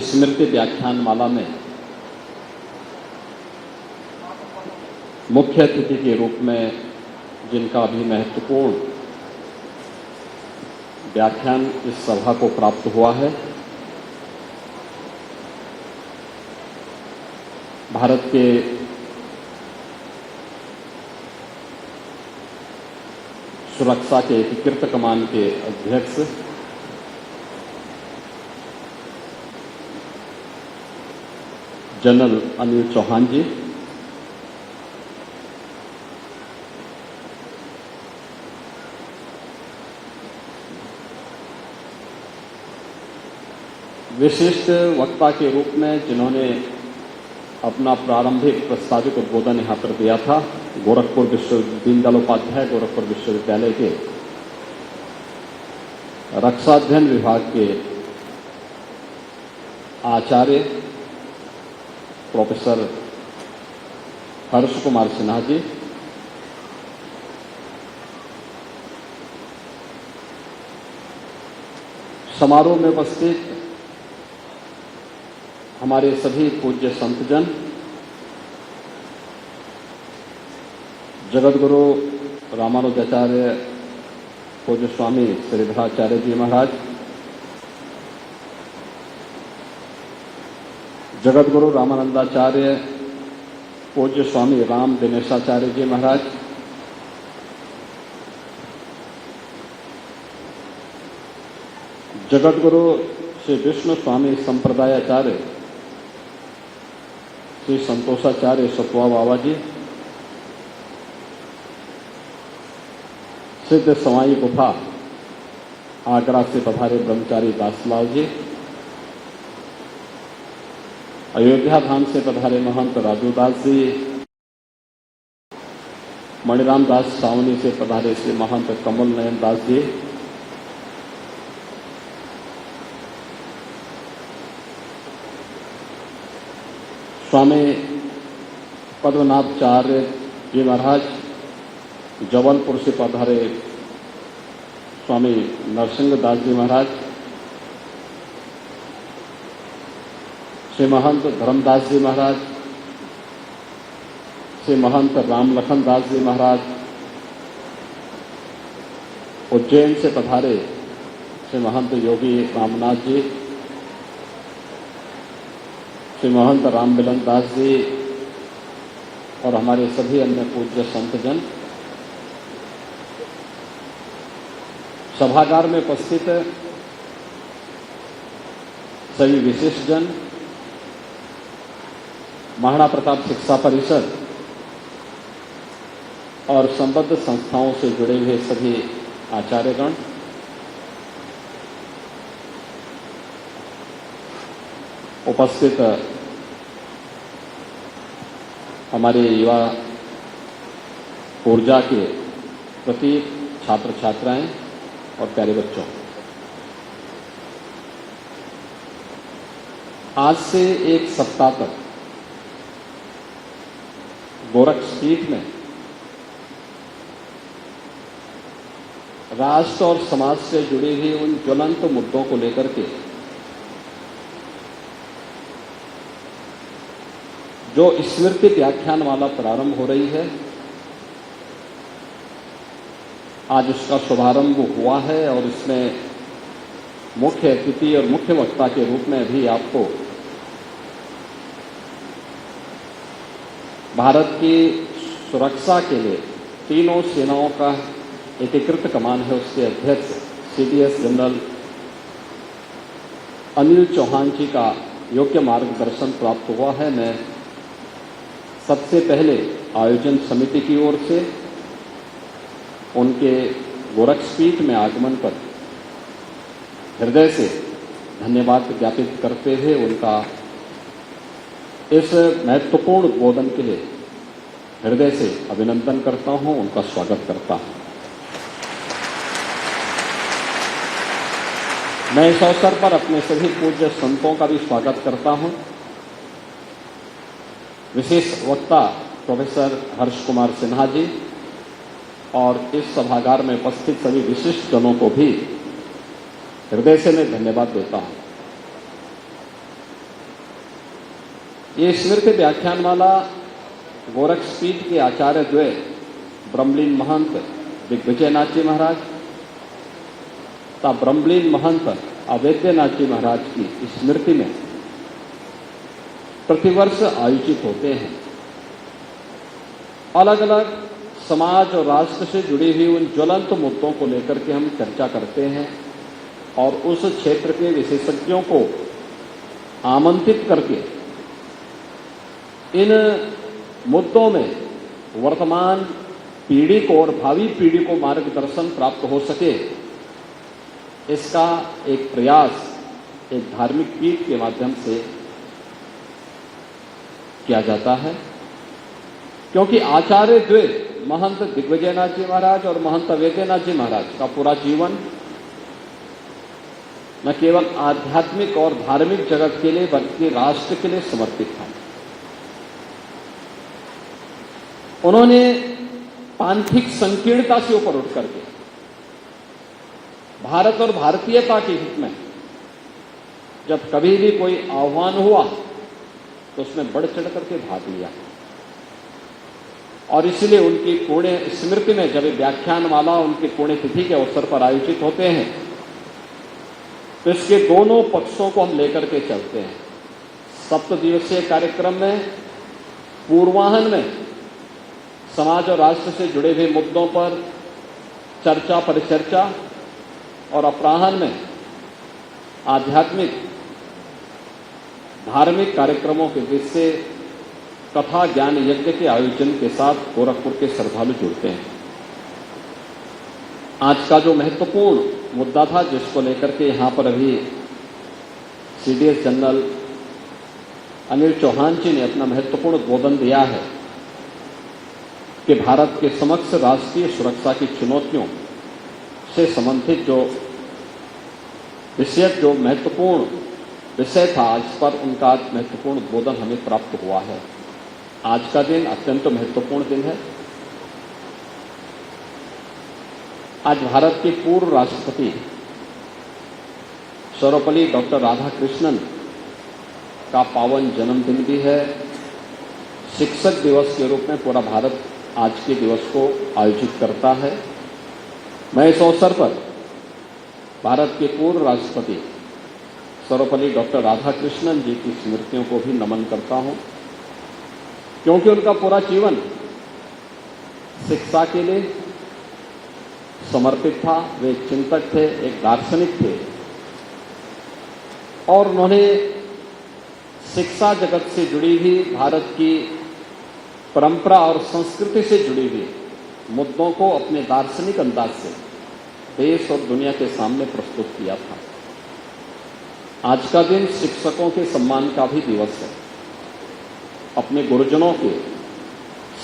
स्मृति व्याख्यानमाला में मुख्य अतिथि के रूप में जिनका भी महत्वपूर्ण व्याख्यान इस सभा को प्राप्त हुआ है, भारत के सुरक्षा के एकीकृत कमान के अध्यक्ष जनरल अनिल चौहान जी, विशिष्ट वक्ता के रूप में जिन्होंने अपना प्रारंभिक प्रस्तावित उद्बोधन यहाँ पर दिया था, गोरखपुर दीनदयाल उपाध्याय गोरखपुर विश्वविद्यालय के रक्षा अध्ययन विभाग के आचार्य प्रोफेसर हर्ष कुमार सिन्हा जी, समारोह में उपस्थित हमारे सभी पूज्य संतजन, जगतगुरु रामानुजाचार्य पूज्य स्वामी श्रीधराचार्य जी महाराज, जगतगुरु रामानंदाचार्य पूज्य स्वामी राम दिनेशाचार्य जी महाराज, जगतगुरु श्री विष्णु स्वामी संप्रदायाचार्य श्री संतोषाचार्य सतवा बाबा जी, सिद्ध सवाई गुफा आगरा से पधारे ब्रह्मचारी दासलाल जी, अयोध्या धाम से पधारे महंत राजूदास जी, मणिराम दास सावनी से पधारे श्री महंत कमल नयन दास जी, स्वामी पद्मनाभचार्य जी महाराज, जबलपुर से पधारे स्वामी नरसिंह दास जी महाराज, श्री महंत धर्मदास जी महाराज, श्री महंत रामलखन दास जी महाराज, उज्जैन से पधारे श्री महंत योगी रामनाथ जी, श्री महंत राम मिलन दास जी और हमारे सभी अन्य पूज्य संतजन, सभागार में उपस्थित सभी विशिष्ट जन, महाराणा प्रताप शिक्षा परिषद और संबद्ध संस्थाओं से जुड़े हुए सभी आचार्यगण, उपस्थित हमारे युवा ऊर्जा के प्रतीक छात्र छात्राएं और प्यारे बच्चों, आज से एक सप्ताह तक गोरखपीठ में राष्ट्र और समाज से जुड़े हुए उन ज्वलंत मुद्दों को लेकर के जो स्मृति व्याख्यानमाला प्रारंभ हो रही है, आज उसका शुभारंभ हुआ है और इसमें मुख्य अतिथि और मुख्य वक्ता के रूप में भी आपको भारत की सुरक्षा के लिए तीनों सेनाओं का एकीकृत कमान है, उसके अध्यक्ष CDS जनरल अनिल चौहान जी का योग्य मार्गदर्शन प्राप्त हुआ है। मैं सबसे पहले आयोजन समिति की ओर से उनके गोरखपीठ में आगमन पर हृदय से धन्यवाद ज्ञापित करते हुए उनका इस महत्वपूर्ण उद्बोधन के लिए हृदय से अभिनंदन करता हूं, उनका स्वागत करता हूं। मैं इस अवसर पर अपने सभी पूज्य संतों का भी स्वागत करता हूं। विशेष वक्ता प्रोफेसर हर्ष कुमार सिन्हा जी और इस सभागार में उपस्थित सभी विशिष्ट जनों को भी हृदय से मैं धन्यवाद देता हूं। ये स्मृति व्याख्यानमाला गोरक्षपीठ के आचार्य द्वय ब्रह्मलीन महंत दिग्विजयनाथ जी महाराज तथा ब्रह्मलीन महंत अवैद्यनाथ जी महाराज की स्मृति में प्रतिवर्ष आयोजित होते हैं। अलग अलग समाज और राष्ट्र से जुड़ी हुई उन ज्वलंत मुद्दों को लेकर के हम चर्चा करते हैं और उस क्षेत्र के विशेषज्ञों को आमंत्रित करके इन मुद्दों में वर्तमान पीढ़ी को और भावी पीढ़ी को मार्गदर्शन प्राप्त हो सके, इसका एक प्रयास एक धार्मिक पीठ के माध्यम से किया जाता है। क्योंकि आचार्य द्वय महंत दिग्विजयनाथ जी महाराज और महंत अवैद्यनाथ जी महाराज का पूरा जीवन न केवल आध्यात्मिक और धार्मिक जगत के लिए बल्कि राष्ट्र के लिए समर्पित था। उन्होंने पांथिक संकीर्णता से ऊपर उठ करके भारत और भारतीयता के हित में जब कभी भी कोई आह्वान हुआ तो उसमें बढ़ चढ़ करके भाग लिया और इसलिए उनकी पुण्य स्मृति में जब व्याख्यानमाला उनकी पुण्यतिथि के अवसर पर आयोजित होते हैं तो इसके दोनों पक्षों को हम लेकर के चलते हैं। 7 दिवसीय कार्यक्रम में पूर्वाह्न में समाज और राष्ट्र से जुड़े हुए मुद्दों पर चर्चा परिचर्चा और अपराह्न में आध्यात्मिक धार्मिक कार्यक्रमों के बीच से कथा ज्ञान यज्ञ के आयोजन के साथ गोरखपुर के श्रद्धालु जुड़ते हैं। आज का जो महत्वपूर्ण मुद्दा था जिसको लेकर के यहां पर अभी सीडीएस जनरल अनिल चौहान जी ने अपना महत्वपूर्ण उद्बोधन दिया है कि भारत के समक्ष राष्ट्रीय सुरक्षा की चुनौतियों से संबंधित जो विषय जो महत्वपूर्ण विषय था आज पर उनका महत्वपूर्ण उद्बोधन हमें प्राप्त हुआ है। आज का दिन अत्यंत महत्वपूर्ण दिन है। आज भारत के पूर्व राष्ट्रपति सर्वपल्ली डॉक्टर राधाकृष्णन का पावन जन्मदिन भी है। शिक्षक दिवस के रूप में पूरा भारत आज के दिवस को आयोजित करता है। मैं इस अवसर पर भारत के पूर्व राष्ट्रपति सर्वपल्ली डॉक्टर राधाकृष्णन जी की स्मृतियों को भी नमन करता हूं, क्योंकि उनका पूरा जीवन शिक्षा के लिए समर्पित था। वे एक चिंतक थे, एक दार्शनिक थे और उन्होंने शिक्षा जगत से जुड़ी हुई भारत की परंपरा और संस्कृति से जुड़ी हुई मुद्दों को अपने दार्शनिक अंदाज से देश और दुनिया के सामने प्रस्तुत किया था। आज का दिन शिक्षकों के सम्मान का भी दिवस है, अपने गुरुजनों के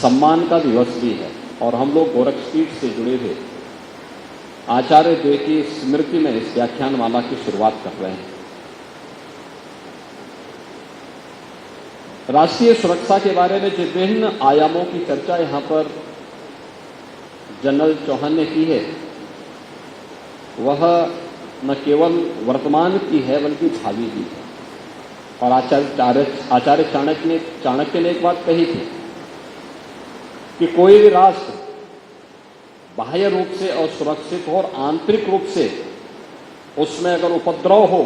सम्मान का दिवस भी है और हम लोग गोरक्षपीठ से जुड़े हुए आचार्य द्वय की स्मृति में इस व्याख्यानमाला की शुरुआत कर रहे हैं। राष्ट्रीय सुरक्षा के बारे में जो विभिन्न आयामों की चर्चा यहां पर जनरल चौहान ने की है वह न केवल वर्तमान की है बल्कि भावी भी है। और आचार्य चाणक्य ने एक बात कही थी कि कोई भी राष्ट्र बाह्य रूप से असुरक्षित हो और आंतरिक रूप से उसमें अगर उपद्रव हो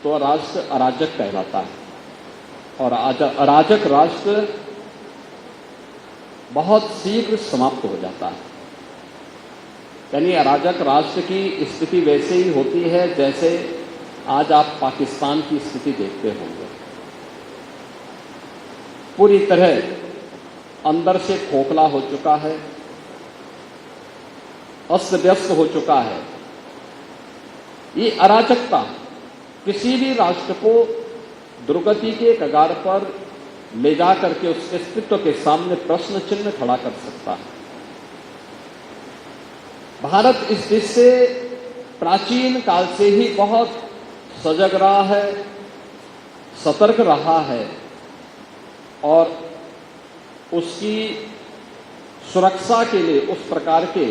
तो राष्ट्र अराजक कहलाता है और अराजक राष्ट्र बहुत शीघ्र समाप्त हो जाता है। यानी अराजक राष्ट्र की स्थिति वैसे ही होती है जैसे आज आप पाकिस्तान की स्थिति देखते होंगे। पूरी तरह अंदर से खोखला हो चुका है, अस्त व्यस्त हो चुका है। ये अराजकता किसी भी राष्ट्र को दुर्गति के कगार पर ले जा करके उसके अस्तित्व के सामने प्रश्न चिन्ह खड़ा कर सकता है। भारत इस देश से प्राचीन काल से ही बहुत सजग रहा है, सतर्क रहा है और उसकी सुरक्षा के लिए उस प्रकार के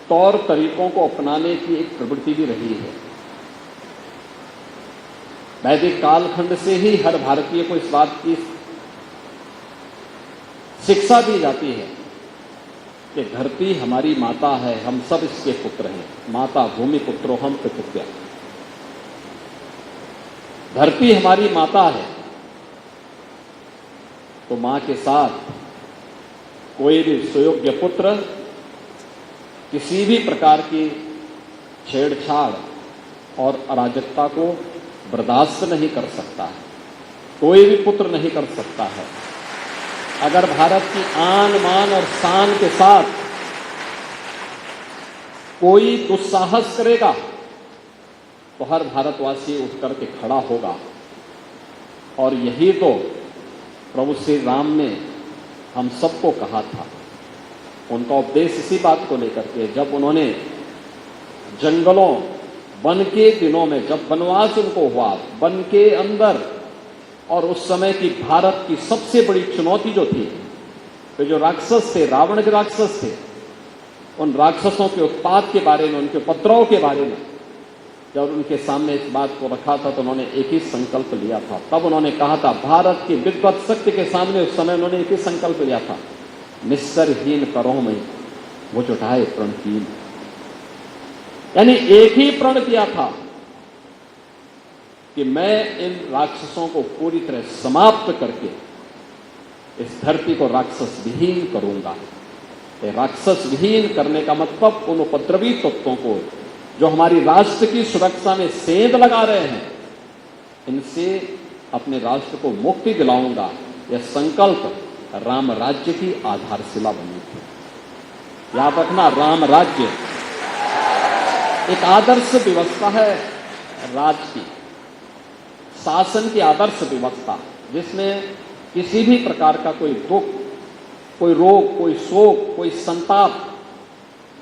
तौर तरीकों को अपनाने की एक प्रवृत्ति भी रही है। वैदिक कालखंड से ही हर भारतीय को इस बात की शिक्षा दी जाती है कि धरती हमारी माता है, हम सब इसके पुत्र हैं। माता भूमि पुत्रो हम पितृभ्य। धरती हमारी माता है, तो मां के साथ कोई भी सुयोग्य पुत्र किसी भी प्रकार की छेड़छाड़ और अराजकता को बर्दाश्त नहीं कर सकता है। कोई भी पुत्र नहीं कर सकता है। अगर भारत की आन मान और शान के साथ कोई दुस्साहस करेगा तो हर भारतवासी उठ करके खड़ा होगा। और यही तो प्रभु श्री राम ने हम सबको कहा था। उनका उपदेश इसी बात को लेकर के, जब उन्होंने जंगलों वन के दिनों में, जब वनवास उनको हुआ वन के अंदर, और उस समय की भारत की सबसे बड़ी चुनौती जो थी, तो जो राक्षस थे, रावण के राक्षस थे, उन राक्षसों के उत्पात के बारे में, उनके उपद्रव के बारे में जब उनके सामने इस बात को रखा था तो उन्होंने एक ही संकल्प लिया था। तब उन्होंने कहा था, भारत की विद्वत शक्ति के सामने उस समय उन्होंने एक ही संकल्प लिया था, निस्सरहीन करो में वो उठाए प्रणहीन। यानी एक ही प्रण किया था कि मैं इन राक्षसों को पूरी तरह समाप्त करके इस धरती को राक्षस विहीन करूंगा। राक्षस विहीन करने का मतलब उन उपद्रवी तत्वों को जो हमारी राष्ट्र की सुरक्षा में सेंध लगा रहे हैं, इनसे अपने राष्ट्र को मुक्ति दिलाऊंगा। यह संकल्प राम राज्य की आधारशिला बनी थी। याद रखना, राम राज्य एक आदर्श व्यवस्था है, राज्य की शासन की आदर्श व्यवस्था, जिसमें किसी भी प्रकार का कोई दुख, कोई रोग, कोई शोक, कोई संताप,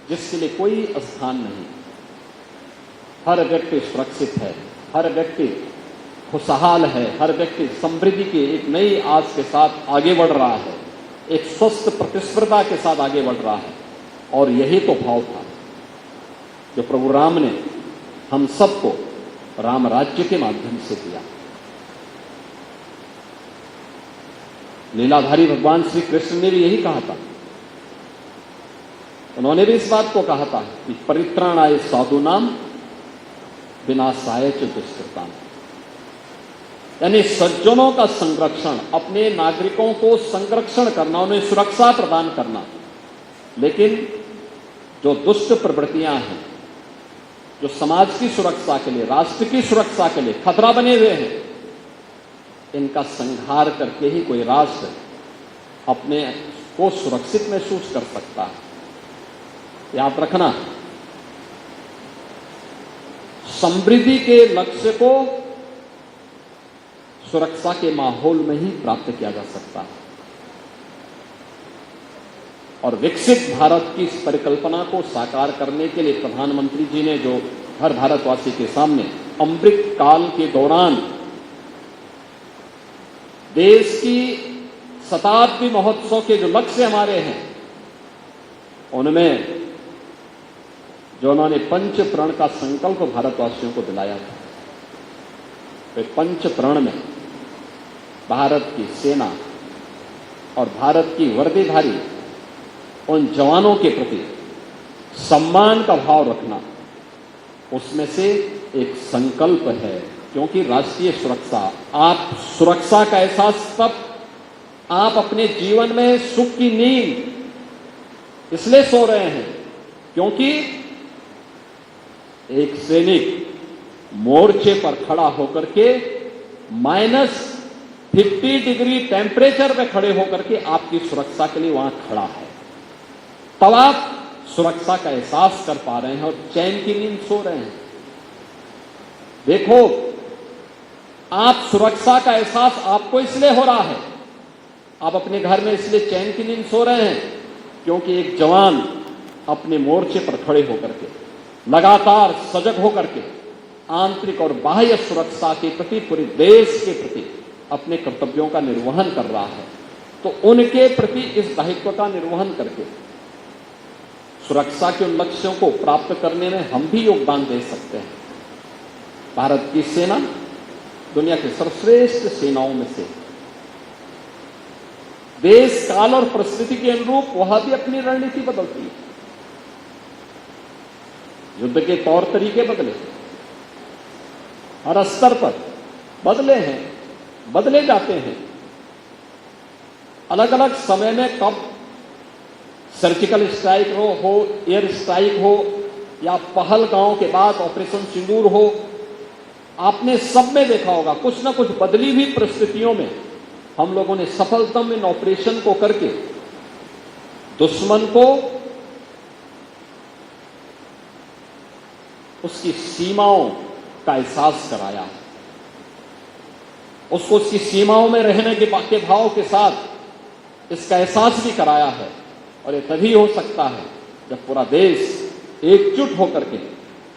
जिसके लिए कोई स्थान नहीं। हर व्यक्ति सुरक्षित है, हर व्यक्ति खुशहाल है, हर व्यक्ति समृद्धि की एक नई आस के साथ आगे बढ़ रहा है, एक स्वस्थ प्रतिस्पर्धा के साथ आगे बढ़ रहा है। और यही तो भाव था जो प्रभु राम ने हम सबको राम राज्य के माध्यम से दिया। लीलाधारी भगवान श्री कृष्ण ने भी यही कहा था। उन्होंने भी इस बात को कहा था कि परित्राणाय साधूनाम विनाशाय च दुष्कृताम। यानी सज्जनों का संरक्षण, अपने नागरिकों को संरक्षण करना, उन्हें सुरक्षा प्रदान करना। लेकिन जो दुष्ट प्रवृत्तियां हैं, जो समाज की सुरक्षा के लिए, राष्ट्र की सुरक्षा के लिए खतरा बने हुए हैं, इनका संहार करके ही कोई राष्ट्र अपने को सुरक्षित महसूस कर सकता है। याद रखना, समृद्धि के लक्ष्य को सुरक्षा के माहौल में ही प्राप्त किया जा सकता है। और विकसित भारत की इस परिकल्पना को साकार करने के लिए प्रधानमंत्री जी ने जो हर भारतवासी के सामने अमृत काल के दौरान देश की शताब्दी महोत्सव के जो लक्ष्य हमारे हैं, उनमें जो उन्होंने पंच प्रण का संकल्प भारतवासियों को दिलाया था, तो पंच प्रण में भारत की सेना और भारत की वर्दीधारी उन जवानों के प्रति सम्मान का भाव रखना, उसमें से एक संकल्प है। क्योंकि राष्ट्रीय सुरक्षा, आप सुरक्षा का एहसास तब आप अपने जीवन में सुख की नींद इसलिए सो रहे हैं क्योंकि एक सैनिक मोर्चे पर खड़ा होकर के -50 डिग्री टेम्परेचर में खड़े होकर के आपकी सुरक्षा के लिए वहां खड़ा है। तब आप सुरक्षा का एहसास कर पा रहे हैं और चैन की नींद सो रहे हैं। देखो, आप सुरक्षा का एहसास आपको इसलिए हो रहा है, आप अपने घर में इसलिए चैन की नींद सो रहे हैं क्योंकि एक जवान अपने मोर्चे पर खड़े होकर के लगातार सजग होकर के आंतरिक और बाह्य सुरक्षा के प्रति, पूरे देश के प्रति अपने कर्तव्यों का निर्वहन कर रहा है। तो उनके प्रति इस दायित्व का निर्वहन करके सुरक्षा के उन लक्ष्यों को प्राप्त करने में हम भी योगदान दे सकते हैं। भारत की सेना दुनिया की सर्वश्रेष्ठ सेनाओं में से। देश, काल और परिस्थिति के अनुरूप वह भी अपनी रणनीति बदलती है। युद्ध के तौर तरीके बदले, हर स्तर पर बदले हैं, बदले जाते हैं। अलग अलग समय में कब सर्जिकल स्ट्राइक हो, एयर स्ट्राइक हो, या पहलगांव के बाद ऑपरेशन सिंदूर हो, आपने सब में देखा होगा कुछ न कुछ बदली हुई परिस्थितियों में हम लोगों ने सफलतम इन ऑपरेशन को करके दुश्मन को उसकी सीमाओं का एहसास कराया, उसको उसकी सीमाओं में रहने के भाव के साथ इसका एहसास भी कराया है। और ये तभी हो सकता है जब पूरा देश एकजुट होकर के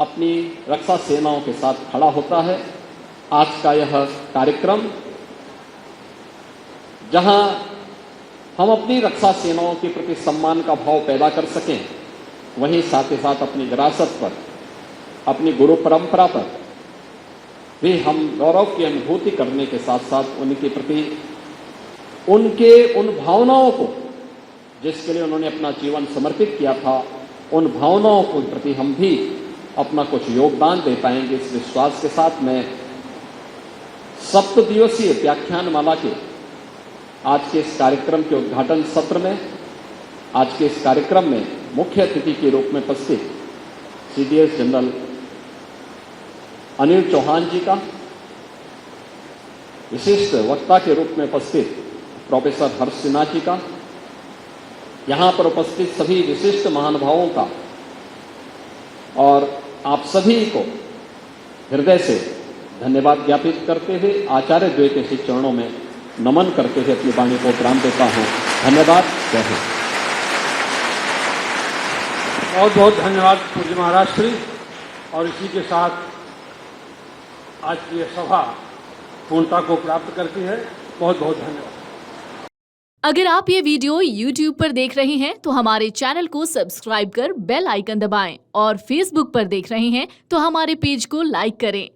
अपनी रक्षा सेनाओं के साथ खड़ा होता है। आज का यह कार्यक्रम जहां हम अपनी रक्षा सेनाओं के प्रति सम्मान का भाव पैदा कर सकें, वहीं साथ ही साथ अपनी विरासत पर, अपनी गुरु परंपरा पर भी हम गौरव की अनुभूति करने के साथ साथ उनके प्रति उनके उन भावनाओं को जिसके लिए उन्होंने अपना जीवन समर्पित किया था, उन भावनाओं के प्रति हम भी अपना कुछ योगदान दे पाएंगे। इस विश्वास के साथ मैं 7 दिवसीय व्याख्यानमाला के आज के इस कार्यक्रम के उद्घाटन सत्र में, आज के इस कार्यक्रम में मुख्य अतिथि के रूप में उपस्थित CDS जनरल अनिल चौहान जी का, विशिष्ट वक्ता के रूप में उपस्थित प्रोफेसर हर्ष सिन्हा जी का, यहां पर उपस्थित सभी विशिष्ट महानुभावों का और आप सभी को हृदय से धन्यवाद ज्ञापित करते हुए आचार्य द्वय के श्री चरणों में नमन करते हुए अपनी वाणी को विराम देता हूं। धन्यवाद। जय हिंद। बहुत बहुत धन्यवाद पूज्य महाराज श्री। और इसी के साथ आज की यह सभा पूर्णता को प्राप्त करती है। बहुत बहुत धन्यवाद। अगर आप ये वीडियो YouTube पर देख रहे हैं तो हमारे चैनल को सब्सक्राइब कर बेल आइकन दबाएं और Facebook पर देख रहे हैं तो हमारे पेज को लाइक करें।